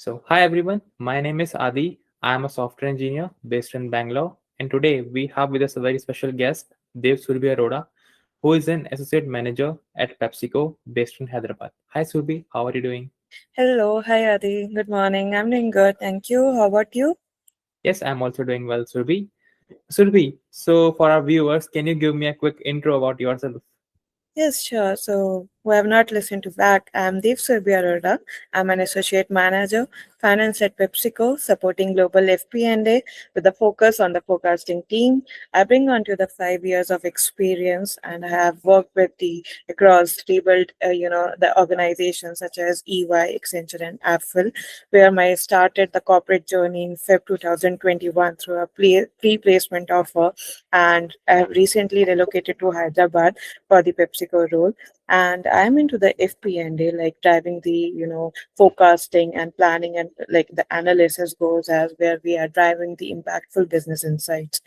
Hi everyone, my name is Adi. I am a software engineer based in Bangalore, and today we have with us a very special guest, Dev Surbhi Arora, who is an associate manager at PepsiCo based in Hyderabad. Hi Surbhi, how are you doing? Hello, hi Adi. Good morning. I'm doing good. Thank you. How about you? Yes, I'm also doing well, Surbhi. Surbhi, so for our viewers, can you give me a quick intro about yourself? Yes, sure. So, who have not listened to back, I'm Dev Surbhi Arora. I'm an associate manager, finance at PepsiCo, supporting global FP&A with a focus on the forecasting team. I bring on to the 5 years of experience, and I have worked with the across rebuilt, the organizations such as EY, Accenture, and Affle, where I started the corporate journey in Feb 2021 through a pre-placement offer, and I have recently relocated to Hyderabad for the PepsiCo role. And I'm into the FP&A, like driving the, forecasting and planning and like the analysis goes as where we are driving the impactful business insights.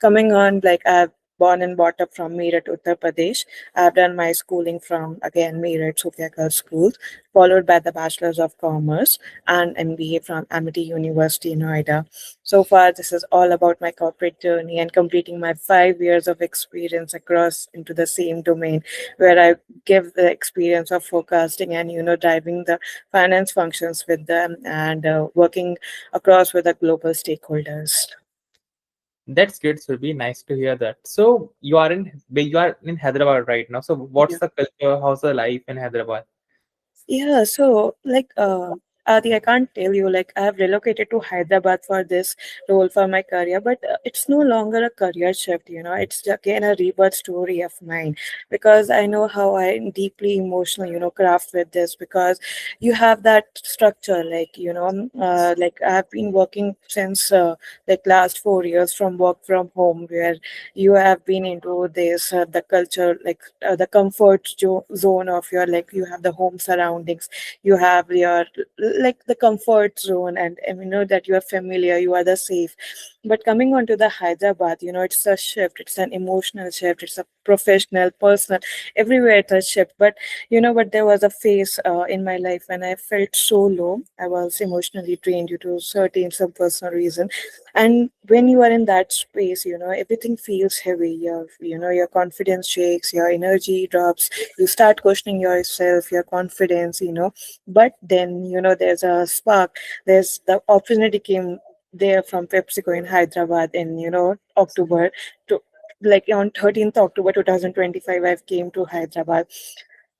Coming on, like I've born and brought up from Meerut, Uttar Pradesh. I've done my schooling from again Meerut Sophia Girls School, followed by the Bachelor's of Commerce and MBA from Amity University in Noida. So far, this is all about my corporate journey and completing my 5 years of experience across into the same domain, where I give the experience of forecasting and driving the finance functions with them and working across with the global stakeholders. That's great, Surbhi. Nice to hear that. So you are in Hyderabad right now. So what's the culture? How's the life in Hyderabad? Yeah, so Adi, I can't tell you, like, I have relocated to Hyderabad for this role for my career, but it's no longer a career shift, it's again a rebirth story of mine because I know how I'm deeply emotional, craft with this because you have that structure, like, like I've been working since like last 4 years from work from home where you have been into this the culture like the comfort zone of your like you have the home surroundings, you have your like the comfort zone, and you know that you are familiar, you are the safe. But coming on to the Hyderabad, it's a shift, it's an emotional shift, it's a professional, personal, everywhere it's a shift. But there was a phase in my life when I felt so low. I was emotionally drained due to certain some personal reason, and when you are in that space, everything feels heavy. Your confidence shakes, your energy drops, you start questioning yourself, your confidence. But then there's a spark, there's the opportunity came there from PepsiCo in Hyderabad in October to like on 13th October 2025 I came to Hyderabad.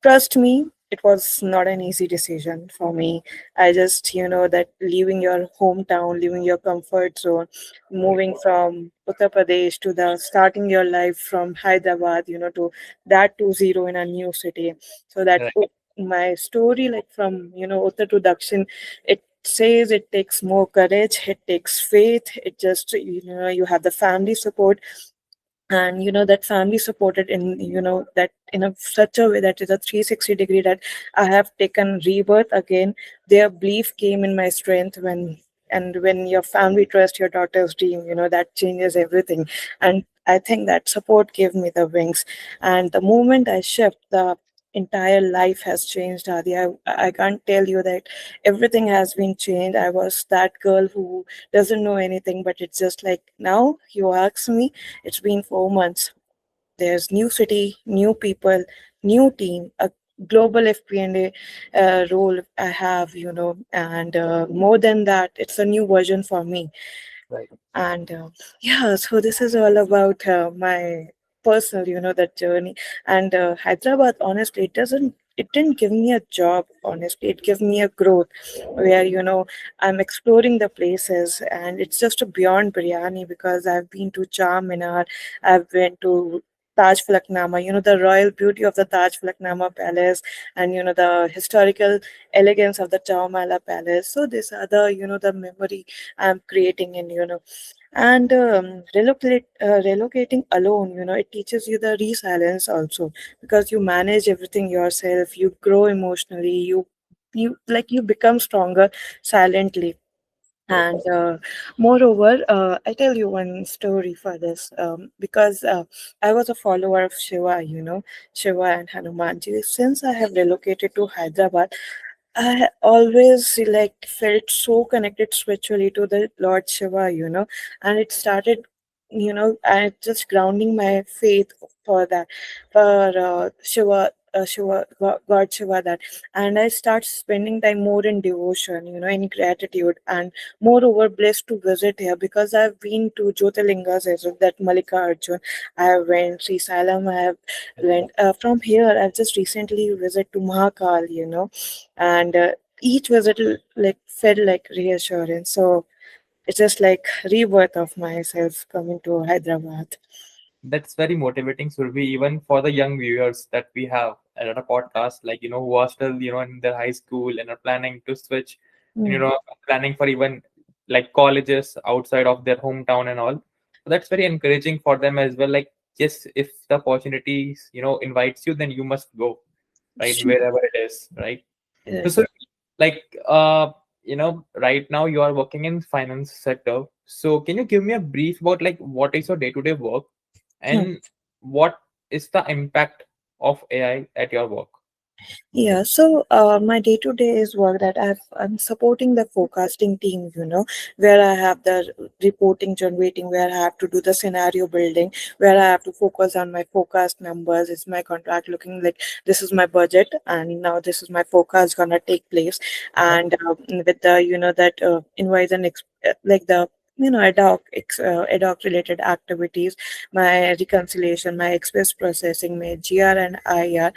Trust me, it was not an easy decision for me. I just, that leaving your hometown, leaving your comfort zone, moving from Uttar Pradesh to the starting your life from Hyderabad, to that to zero in a new city. So that my story, like from, Uttar to Dakshin, it says it takes more courage, it takes faith, it just, you have the family support, and that family supported in that in a such a way that is a 360-degree that I have taken rebirth again. Their belief came in my strength when your family trust your daughter's dream, that changes everything. And I think that support gave me the wings, and the moment I shift, the entire life has changed, Adi. I can't tell you that everything has been changed. I was that girl who doesn't know anything, but it's just like now you ask me, it's been 4 months. There's new city, new people, new team, a global FP&A role I have, and more than that, it's a new version for me. Right. And yeah, so this is all about my personal, that journey. And Hyderabad, honestly, it didn't give me a job, honestly. It gave me a growth where, I'm exploring the places, and it's just a beyond biryani because I've been to Charminar, I've been to Taj Falaknama, the royal beauty of the Taj Falaknama Palace, and the historical elegance of the Chowmala Palace. So these are the the memory I'm creating in and relocating alone, it teaches you the resilience also because you manage everything yourself, you grow emotionally, you become stronger silently. And moreover, I tell you one story for this because I was a follower of Shiva, Shiva and Hanumanji. Since I have relocated to Hyderabad, I always like felt so connected spiritually to the Lord Shiva, and it started, I just grounding my faith for that, for Shiva, God Shiva that, and I start spending time more in devotion, in gratitude, and moreover blessed to visit here because I've been to Jyotirlingas as well, that Malika Arjun, I have went Sri Salam, I have went from here. I've just recently visited to Mahakal, and each visit like felt like reassurance. So it's just like rebirth of myself coming to Hyderabad. That's very motivating, Survi, even for the young viewers that we have at a podcast, like, who are still, in their high school and are planning to switch, and, Mm. planning for even like colleges outside of their hometown and all. So that's very encouraging for them as well. Like, yes, if the opportunities, invites you, then you must go, right? Sure. Wherever it is, right? So, Right. so like, right now you are working in finance sector. So can you give me a brief about like what is your day-to-day work Hmm. and what is the impact of AI at your work? Yeah, so my day to day is work that I'm supporting the forecasting team, where I have the reporting generating, where I have to do the scenario building, where I have to focus on my forecast numbers. Is my contract looking like this is my budget, and now this is my forecast gonna take place, Uh-huh. and with the that invoice and like the ad hoc related activities, my reconciliation, my express processing, my GR and IR,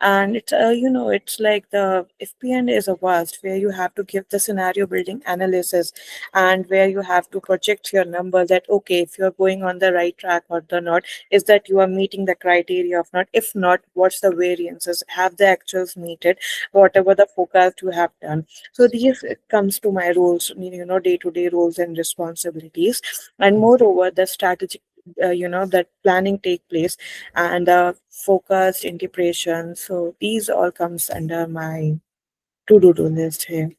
and it's it's like the FP&A is a vast where you have to give the scenario building analysis, and where you have to project your number that okay, if you're going on the right track or the not, is that you are meeting the criteria of not, if not, what's the variances, have the actuals meted whatever the forecast you have done. So these comes to my roles, day to day roles and responsibilities, and moreover the strategic that planning take place, and focused integration. So these all comes under my to-do list here.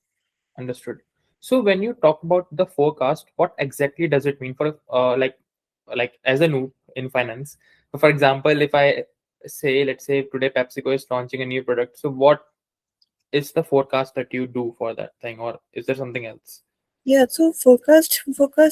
Understood. So when you talk about the forecast, what exactly does it mean for like as a noob in finance? So for example, if I say, let's say today PepsiCo is launching a new product, so what is the forecast that you do for that thing, or is there something else? Yeah, so focused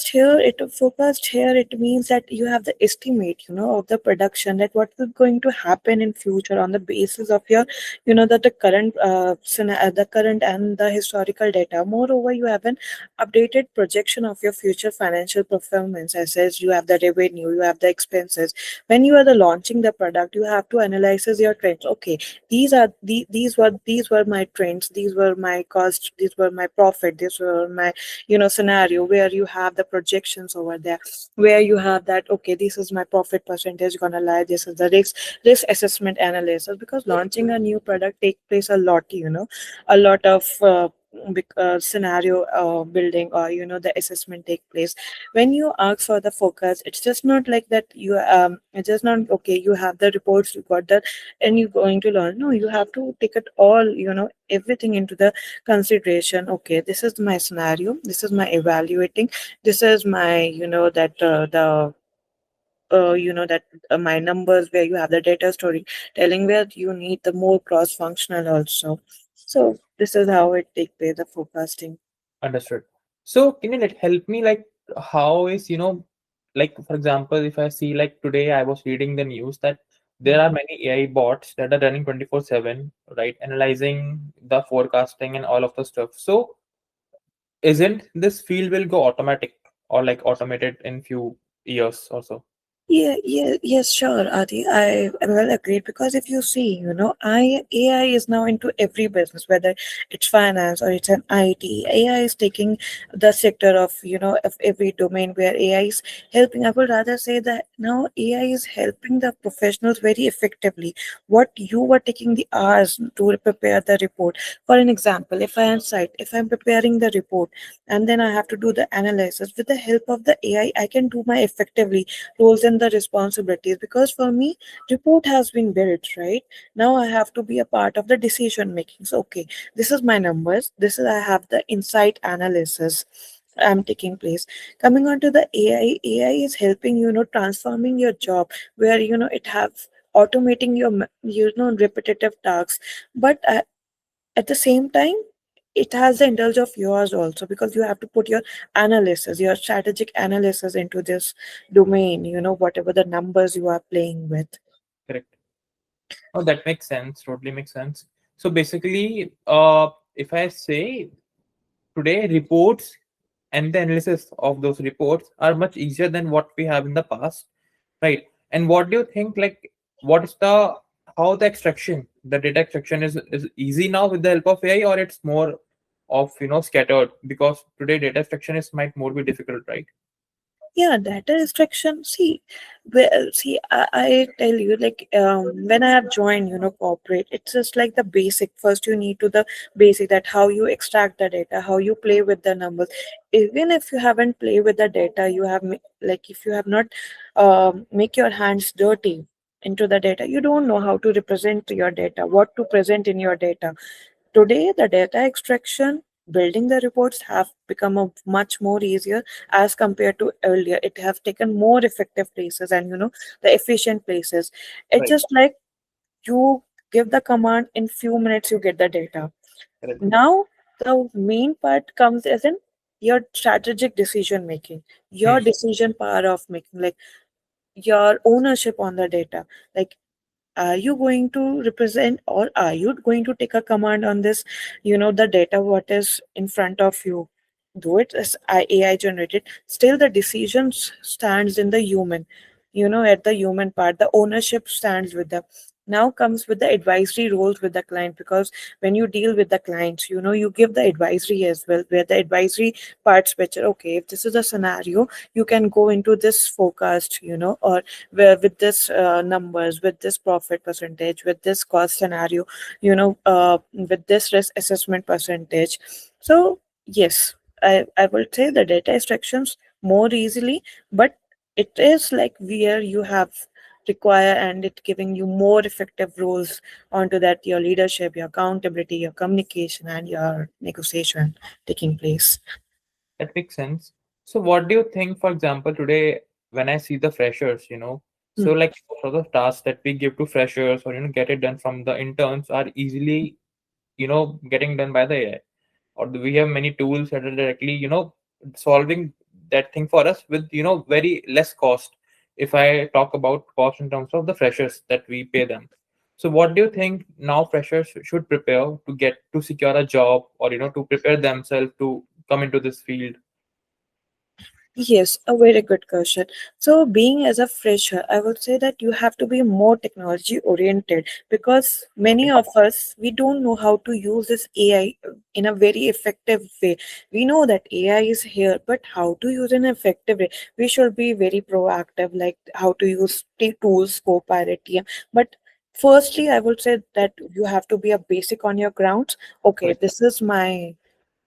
here it means that you have the estimate, of the production, that what is going to happen in future on the basis of your, that the current the current and the historical data. Moreover, you have an updated projection of your future financial performance. As you have the revenue, you have the expenses. When you are the launching the product, you have to analyze your trends. Okay, these were my trends, these were my cost, these were my profit, these were my scenario, where you have the projections over there, where you have that okay, this is my profit percentage gonna lie, this is the risk assessment analysis, because launching a new product take place a lot, a lot of scenario building, or the assessment take place. When you ask for the focus, it's just not like that you it's just not okay, you have the reports, you got that, and you're going to learn. No, you have to take it all, everything into the consideration. Okay, this is my scenario, this is my evaluating, this is my that the that my numbers, where you have the data story telling where you need the more cross functional also. So this is how it take place, the forecasting. Understood. So can you help me like how is like for example, if I see like today I was reading the news that there are many AI bots that are running 24/7, right? Analyzing the forecasting and all of the stuff. So isn't this field will go automatic or like automated in few years or so? Yeah, yeah, yes, sure, Adi. I am well agreed, because if you see, AI is now into every business, whether it's finance or it's an IT. AI is taking the sector of, of every domain where AI is helping. I would rather say that now AI is helping the professionals very effectively. What you were taking the hours to prepare the report. For an example, if I am site, if I'm preparing the report, and then I have to do the analysis with the help of the AI, I can do my effectively roles and the responsibilities, because for me report has been built, right? Now I have to be a part of the decision making. So okay, this is my numbers, this is, I have the insight analysis I'm taking place. Coming on to the AI is helping, transforming your job, where it have automating your repetitive tasks. But At the same time, it has the indulge of yours also, because you have to put your analysis, your strategic analysis into this domain, whatever the numbers you are playing with. Correct. Oh, that makes sense. Totally makes sense. So basically, if I say today reports and the analysis of those reports are much easier than what we have in the past, right? And what do you think, like, what is the how the extraction, the data extraction is easy now with the help of AI, or it's more of scattered, because today data extraction is might more be difficult, right? Yeah, data extraction. See, well, see, I tell you, like, when I have joined, corporate, it's just like the basic. First, you need to the basic, that how you extract the data, how you play with the numbers. Even if you haven't played with the data, you have like, if you have not make your hands dirty into the data, you don't know how to represent your data, what to present in your data. Today, the data extraction, building the reports have become a much more easier as compared to earlier. It have taken more effective places, and the efficient places. It's Right. just like you give the command, in few minutes you get the data. Correct. Now the main part comes as in your strategic decision making, your Hmm. decision power of making, like your ownership on the data. Like, are you going to represent, or are you going to take a command on this, the data what is in front of you? Though it is AI generated, still the decisions stands in the human, at the human part, the ownership stands with the. Now comes with the advisory roles with the client, because when you deal with the clients, you give the advisory as well, where the advisory parts which are, okay, if this is a scenario, you can go into this forecast, or where with this numbers, with this profit percentage, with this cost scenario, with this risk assessment percentage. So yes, I will say the data extractions more easily, but it is like where you have require, and it giving you more effective roles onto that, your leadership, your accountability, your communication, and your negotiation taking place. That makes sense. So what do you think, for example, today when I see the freshers, so Hmm. like most of the tasks that we give to freshers or get it done from the interns are easily, getting done by the AI. Or do we have many tools that are directly, solving that thing for us with, very less cost. If I talk about cost in terms of the freshers that we pay them. So what do you think now freshers should prepare to get to secure a job, or to prepare themselves to come into this field? Yes, a very good question. So, being as a fresher, I would say that you have to be more technology oriented, because many Okay. of us, we don't know how to use this AI in a very effective way. We know that AI is here, but how to use in an effective way? We should be very proactive, like how to use the tools, Copilot, TM. But firstly, I would say that you have to be a basic on your grounds. Okay, Correct. this is my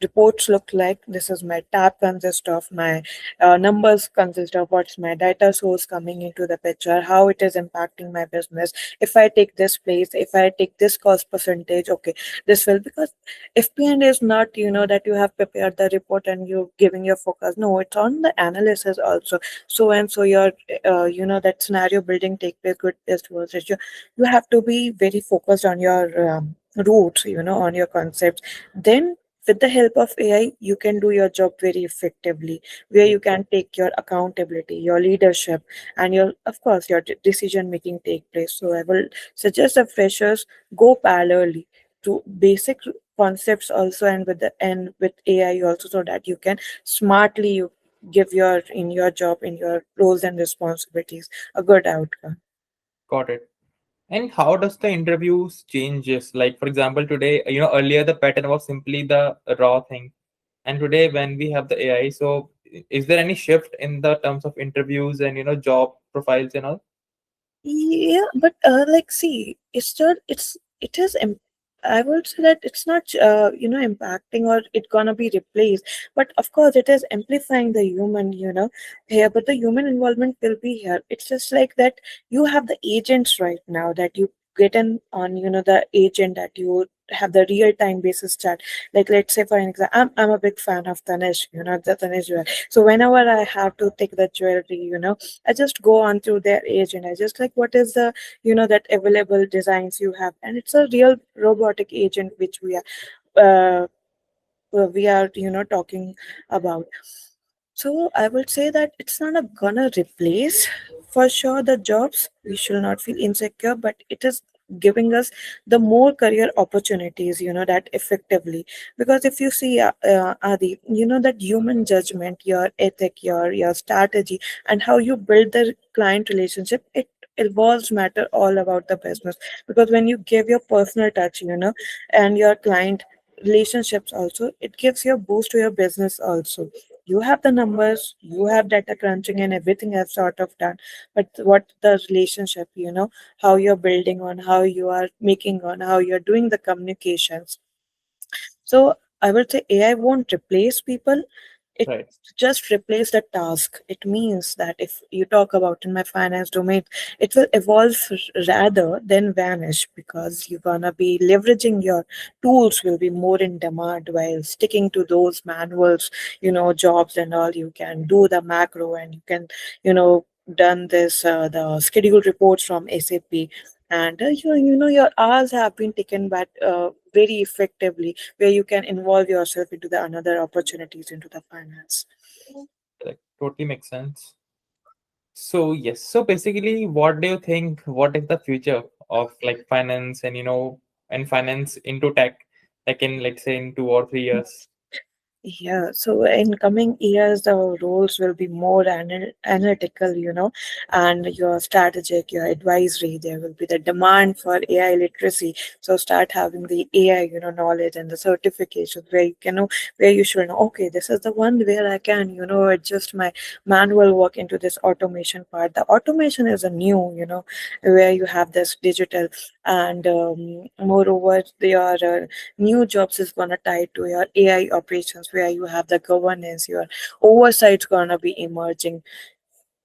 reports look like, this is my tab consist of, my numbers consist of, what's my data source coming into the picture, how it is impacting my business, if I take this place, if I take this cost percentage, okay, this will, because FP&A is not, that you have prepared the report and you giving your focus. No, it's on the analysis also. So, and so your that scenario building take place, good best worst ratio. You have to be very focused on your roots, on your concepts. Then with the help of AI, you can do your job very effectively, where Correct. you can take your accountability, your leadership, and your, of course, your decision making take place. So I will suggest that freshers go parallelly to basic concepts also, and with AI also, so that you can smartly you give your in your job, in your roles and responsibilities, a good outcome. Got it. And how does the interviews changes? Like for example, today, earlier the pattern was simply the raw thing, and today when we have the AI, so is there any shift in the terms of interviews and job profiles and all? Yeah, but like, see, it's not. It is. I would say that it's not, impacting or it gonna be replaced. But of course, it is amplifying the human, here. But the human involvement will be here. It's just like that. You have the agents right now that you get in on, the agent, that you have the real time basis chat. Like, let's say for an example, I'm a big fan of Tanish, the Tanish jewelry. So whenever I have to take the jewelry, I just go on through their agent. I just like, what is the, that available designs you have, and it's a real robotic agent which uh, we are talking about. So I would say that it's not gonna replace for sure the jobs. We should not feel insecure, but it is giving us the more career opportunities, that effectively. Because if you see, Adi, that human judgment, your ethic, your strategy, and how you build the client relationship, it involves matter all about the business. Because when you give your personal touch, and your client relationships also, it gives you a boost to your business also. You have the numbers, you have data crunching and everything I've sort of done, but what the relationship, how you're building on, how you are making on, how you're doing the communications. So I would say AI won't replace people. It Right. just replace the task. It means that if you talk about in my finance domain, it will evolve rather than vanish, because you're gonna be leveraging your tools will be more in demand, while sticking to those manuals, jobs and all. You can do the macro, and you can, done this the scheduled reports from SAP, and your hours have been taken back very effectively, where you can involve yourself into the another opportunities into the finance. Like, totally makes sense. So yes, so basically, what do you think? What is the future of like finance and and finance into tech, like in, let's say, in 2 or 3 years? Yeah, so in coming years, the roles will be more analytical, and your strategic, your advisory. There will be the demand for AI literacy. So start having the AI, knowledge and the certifications, where you can know, where you should know, okay, this is the one where I can, adjust my manual work into this automation part. The automation is a new, where you have this digital, and moreover, your new jobs is gonna tie to your AI operations, where you have the governance, your oversight's gonna be emerging.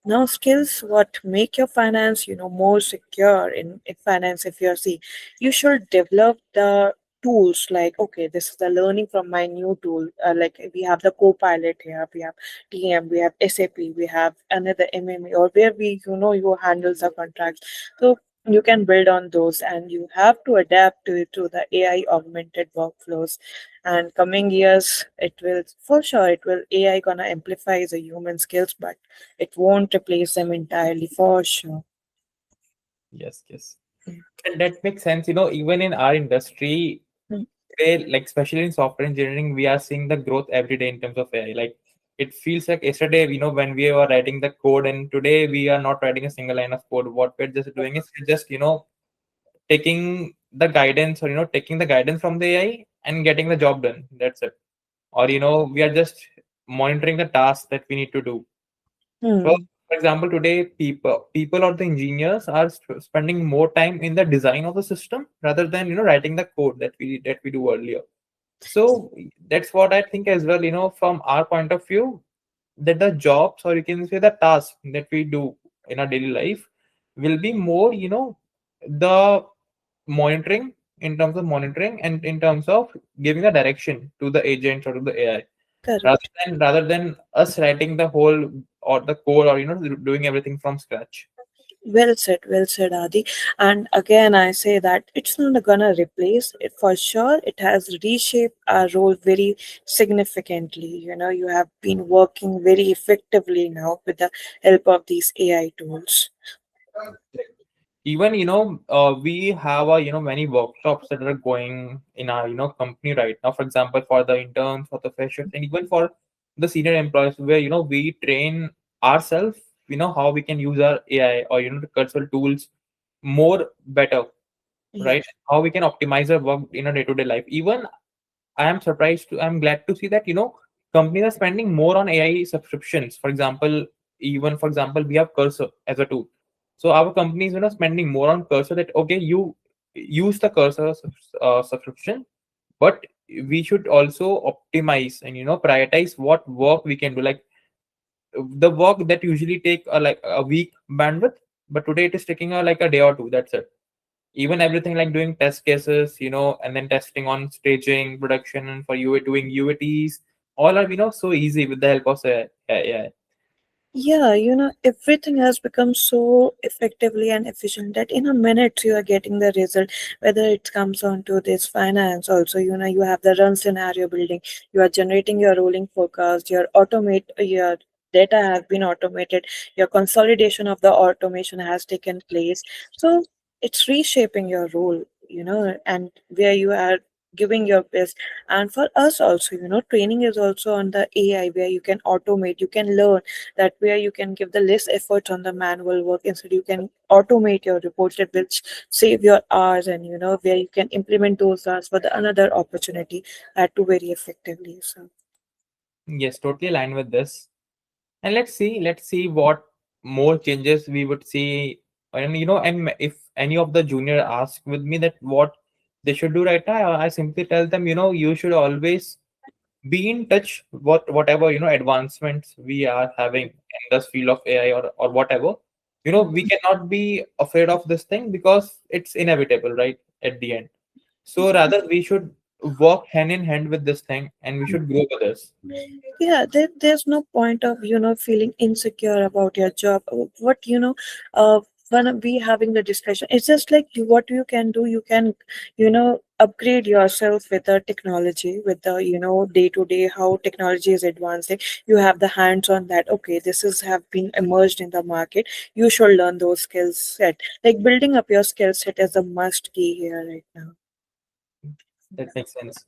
Now, skills what make your finance, more secure in finance. If you see, you should develop the tools, like, okay, this is the learning from my new tool. Like, we have the Copilot here, we have TM, we have SAP, we have another MMA, or where we, you handle the contracts. So you can build on those, and you have to adapt to the AI augmented workflows. And coming years, it will for sure, it will AI gonna amplify the human skills, but it won't replace them entirely for sure. Yes, yes. And that makes sense. Even in our industry, Mm. today, like especially in software engineering, we are seeing the growth every day in terms of AI. Like it feels like yesterday, when we were writing the code, and today we are not writing a single line of code. What we're just doing is we're just, taking the guidance, or taking the guidance from the AI and getting the job done. That's it. Or we are just monitoring the tasks that we need to do. So, Hmm. for example, today people or the engineers are spending more time in the design of the system rather than writing the code that we do earlier. So that's what I think as well. From our point of view, that the jobs, or you can say the tasks that we do in our daily life, will be more the monitoring, in terms of monitoring, and in terms of giving a direction to the agent or to the AI, rather Correct. than us writing the whole or the code, or doing everything from scratch. Well said, Adi. And again, I say that it's not gonna replace it for sure. It has reshaped our role very significantly. You have been working very effectively now with the help of these AI tools. Even we have many workshops that are going in our company right now, for example, for the interns, for the freshers, and even for the senior employees, where we train ourselves, how we can use our AI, or the cursor tools more better, Yeah. right? How we can optimize our work in a day-to-day life. Even I'm glad to see that companies are spending more on AI subscriptions. For example, we have Cursor as a tool. So our company is spending more on Cursor, that okay, you use the Cursor subscription, but we should also optimize and prioritize what work we can do. Like the work that usually take like a week bandwidth, but today it is taking like a day or two. That's it. even everything like doing test cases, and then testing on staging, production, and for you doing UATs, all are so easy with the help of AI. Yeah, everything has become so effectively and efficient that in a minute you are getting the result. Whether it comes on to this finance, also, you have the run scenario building, you are generating your rolling forecast, your data have been automated, your consolidation of the automation has taken place. So it's reshaping your role, and where you are giving your best. And for us also, training is also on the AI, where you can automate, you can learn that, where you can give the less effort on the manual work. Instead, you can automate your reports, that which save your hours, and where you can implement those hours for the another opportunity, that too very effectively. So Yes, totally aligned with this. And let's see what more changes we would see. And if any of the junior ask with me that what they should do right now, I simply tell them, you should always be in touch whatever advancements we are having in this field of AI, or whatever. We cannot be afraid of this thing because it's inevitable, right, at the end. So rather we should work hand in hand with this thing, and we should grow with this. yeah, there's no point of feeling insecure about your job. What when we having the discussion, it's just like what you can do. You can upgrade yourself with the technology, with the day to day how technology is advancing. You have the hands on that. Okay, this is have been emerged in the market. You should learn those skills set. Like building up your skill set is a must key here right now. That makes sense.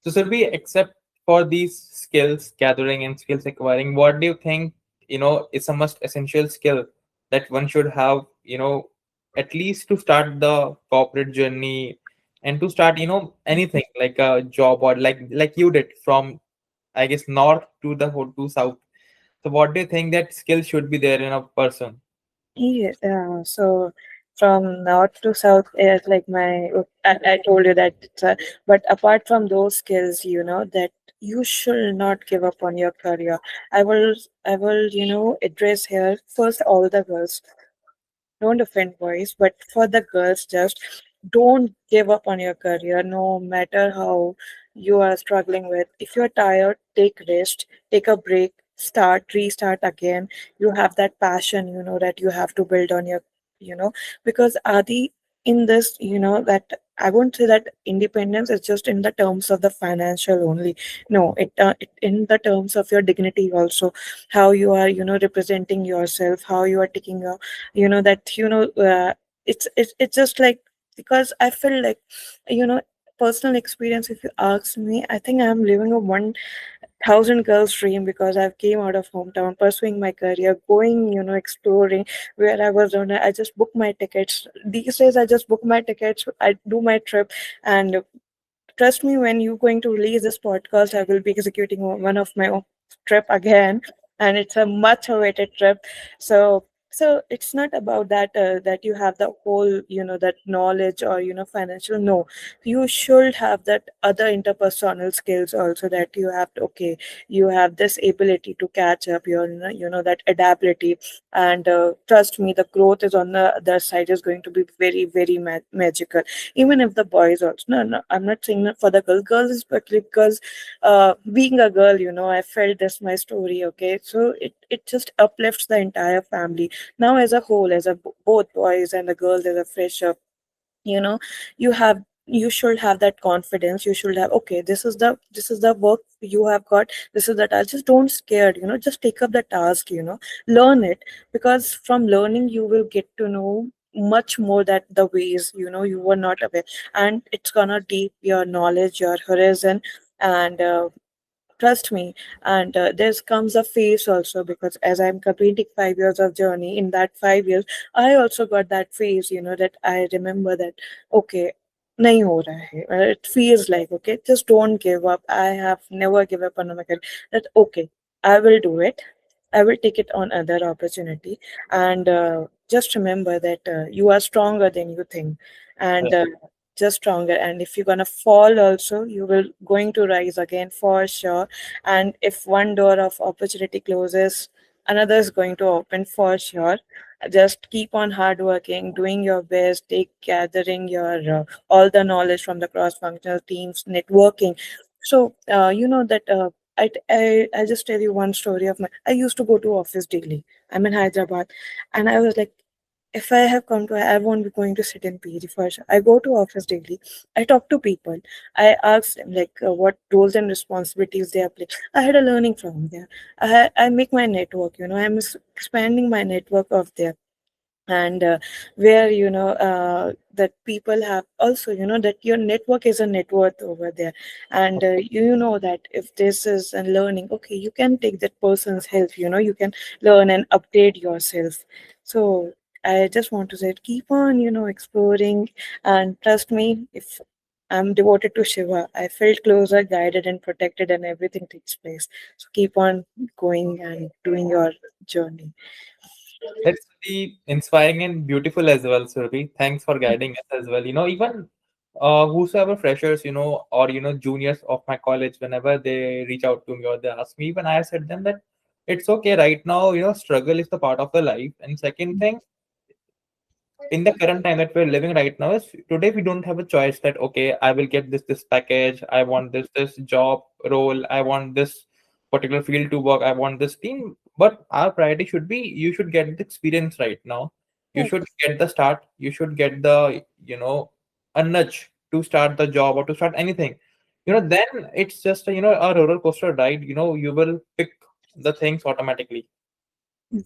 So, Surbi, except for these skills gathering and skills acquiring, what do you think, is a must essential skill that one should have, at least to start the corporate journey and to start, anything like a job, or like you did from, I guess, north to the to south. So, what do you think that skill should be there in a person? Yeah, so from north to south is like I told you that but apart from those skills, that you should not give up on your career. I will address here first all the girls. Don't offend boys, but for the girls, just don't give up on your career, no matter how you are struggling with. If you're tired, take rest, take a break, restart again. You have that passion, that you have to build on you know, because Adi, in this, that I won't say that independence is just in the terms of the financial only. No, it in the terms of your dignity also, how you are, representing yourself, how you are taking that it's just like, because I feel like you know personal experience, if you ask me, I think I'm living a 1,000 girls dream, because I've came out of hometown pursuing my career, going exploring where I was on. I just book my tickets these days. I just book my tickets, I do my trip. And trust me, when you're going to release this podcast, I will be executing one of my own trip again, and it's a much awaited trip. So it's not about that you have the whole that knowledge, or financial. No, you should have that other interpersonal skills also, that you have to, okay, you have this ability to catch up, your that adaptability. And trust me, the growth is on the other side is going to be very very magical. Even if the boys also, no, I'm not saying that for the girls especially, because being a girl, I felt this my story. Okay, so it just uplifts the entire family. Now as a whole, as a both boys and the girls, as a fresher, you know you should have that confidence. You should have, okay, this is the work you have got, this is the task. Just don't scared, just take up the task, learn it. Because from learning you will get to know much more, that the ways you were not aware. And it's gonna deep your knowledge, your horizon. And trust me. And there comes a phase also, because as I'm completing 5 years of journey, in that 5 years I also got that phase, that I remember that, okay, nahi ho raha hai. It feels like, okay, just don't give up. I have never give up on my career. That, okay, I will do it. I will take it on other opportunity. And just remember that you are stronger than you think. And just stronger. And if you're gonna fall also, you will going to rise again for sure. And if one door of opportunity closes, another is going to open for sure. Just keep on hard working, doing your best, take gathering your all the knowledge from the cross functional teams, networking. So you know that I just tell you one story of my. I used to go to office daily. I'm in Hyderabad, and I was like, if I have come to, I won't be going to sit in PG first. I go to office daily. I talk to people. I ask them like what roles and responsibilities they are playing. I had a learning from there. I make my network. You know, I'm expanding my network of there, and where that people have also, you know, that your network is a net worth over there, and you know that if this is a learning, okay, you can take that person's help, you know, you can learn and update yourself. So I just want to say, keep on, you know, exploring, and trust me, if I'm devoted to Shiva, I felt closer, guided, and protected, and everything takes place. So keep on going and doing your journey. That's really inspiring and beautiful as well, Surabhi. Thanks for guiding us as well. Even whosoever freshers, or juniors of my college, whenever they reach out to me or they ask me, even I have said them that it's okay right now. Struggle is the part of the life. And second thing, in the current time that we're living right now, is today we don't have a choice that okay, I will get this package, I want this job role, I want this particular field to work, I want this team. But our priority should be, you should get the experience right now, you should get the start, you should get the a nudge to start the job or to start anything. Then it's just a roller coaster ride. You will pick the things automatically.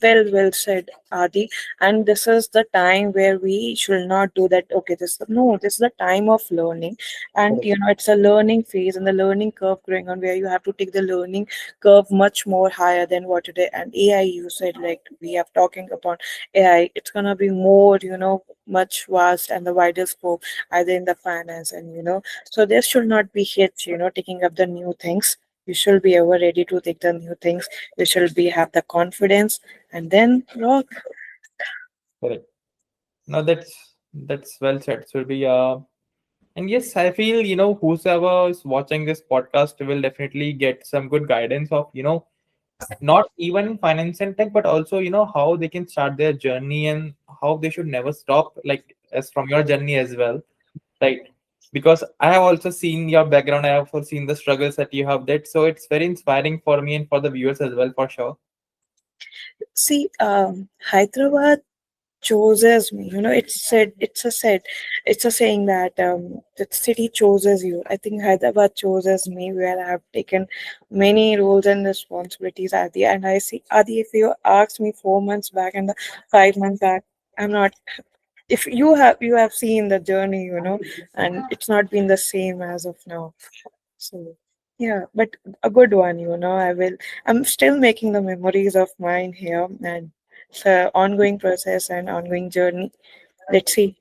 Well said, Adi. And this is the time where we should not do that. Okay, this is the time of learning, and Correct. you know it's a learning phase and the learning curve going on, where you have to take the learning curve much more higher than what today. And AI, you said, like we have talking about AI, it's gonna be more, you know, much vast and the wider scope, either in the finance and so there should not be hits, you know, taking up the new things. You should be ever ready to take the new things. You should be have the confidence, and then rock. Correct. No, that's well said, Surbi. And yes, I feel whosoever is watching this podcast will definitely get some good guidance of not even in finance and tech, but also how they can start their journey and how they should never stop, like as from your journey as well, right? Because I have also seen your background, I have also seen the struggles that you have did, so it's very inspiring for me and for the viewers as well, for sure. See, Hyderabad chooses me. You know, it's a saying that the city chooses you. I think Hyderabad chooses me, where I have taken many roles and responsibilities at the end. I see, Adi, if you asked me 4 months back and 5 months back, I'm not. If you have seen the journey, you know, and it's not been the same as of now. So yeah, but a good one, you know. I'm still making the memories of mine here, and it's an ongoing process and ongoing journey. Let's see.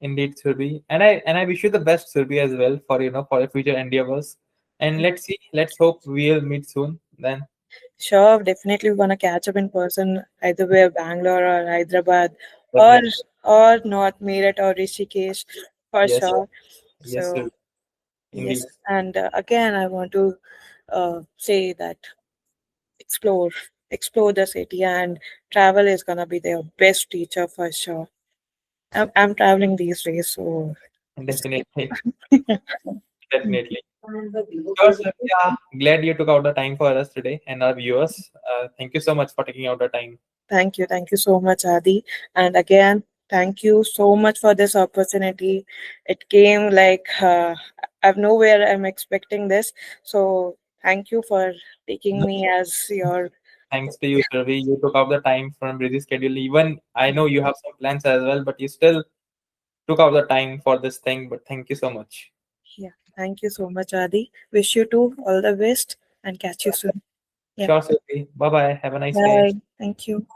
Indeed, Surbi. And I wish you the best, Surbi, as well, for for your future endeavors. And let's see, let's hope we'll meet soon then. Sure, definitely we're gonna catch up in person, either way, Bangalore or Hyderabad, or Definitely. North Meerut or Rishikesh, for Yes. sure. Yes, sir. So Indeed. yes, and again, I want to say that explore, explore the city, and travel is gonna be their best teacher for sure. I'm traveling these days, so just keep. Definitely. Definitely. Sure, sir. Yeah. Glad you took out the time for us today and our viewers. Thank you so much for taking out the time. Thank you so much, Adi. And again, thank you so much for this opportunity. It came like I've nowhere I'm expecting this. So thank you for taking No, me as your. thanks to you, sir. You took out the time from busy schedule. Even I know you have some plans as well, but you still took out the time for this thing. But thank you so much. Yeah, thank you so much, Adi. Wish you too all the best and catch you soon. Yeah, Sure, sir. Bye bye. Have a nice day. bye. Thank you.